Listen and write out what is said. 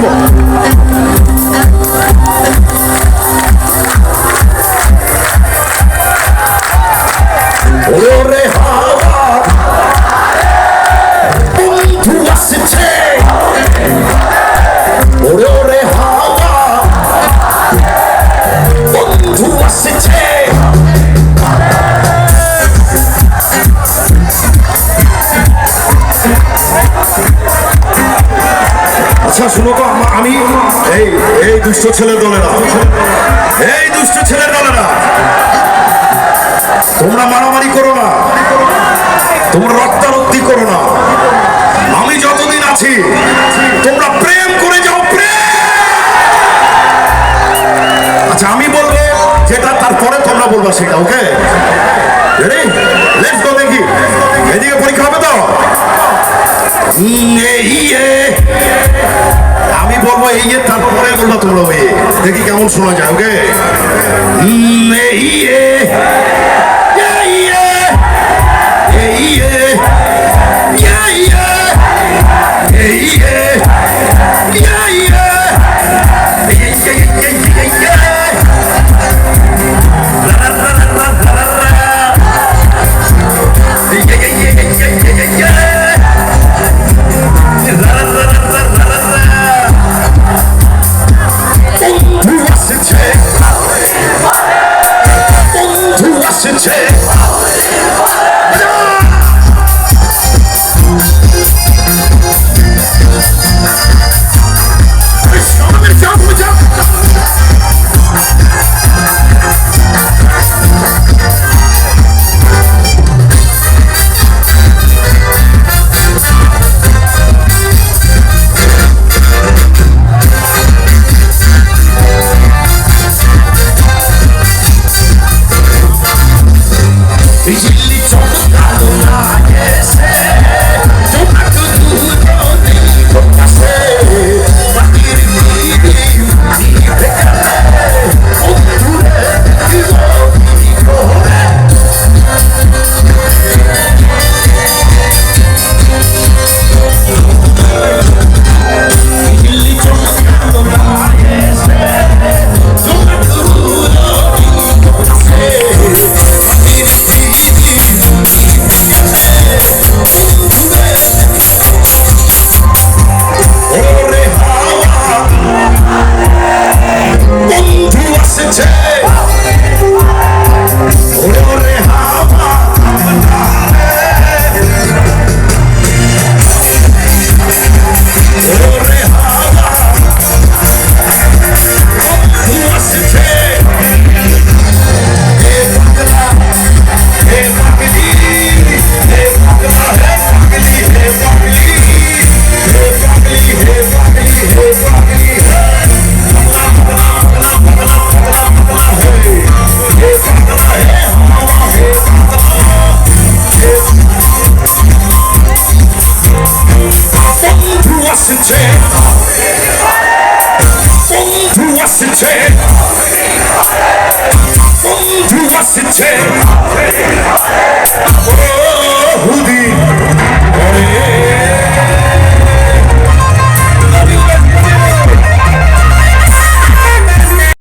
দেব। ওরে হাওয়া বন্ধু আসছে, ওরে হাওয়া বন্ধু আসছে। আচ্ছা শুনো তো, আমি এই দুষ্ট ছেলের দলেরা, এই দুষ্ট ছেলের দলেরা, তোমরা মারামারি করো না, তোমরা রক্তারক্তি করো না। আমি যতদিন আছি তোমরা প্রেম করে যাও, প্রেম। আচ্ছা আমি বলবো যেটা, তারপরে তোমরা বলবা সেটা। ওকে, রেডি? Let's go. দেখি এদিকে পরীক্ষা হবে তো। আমি বলবো এই যে, তারপরে বলবো তোমরা ওই, দেখি কেমন শোনা যায়। ওকে, বন্ধু আসছে,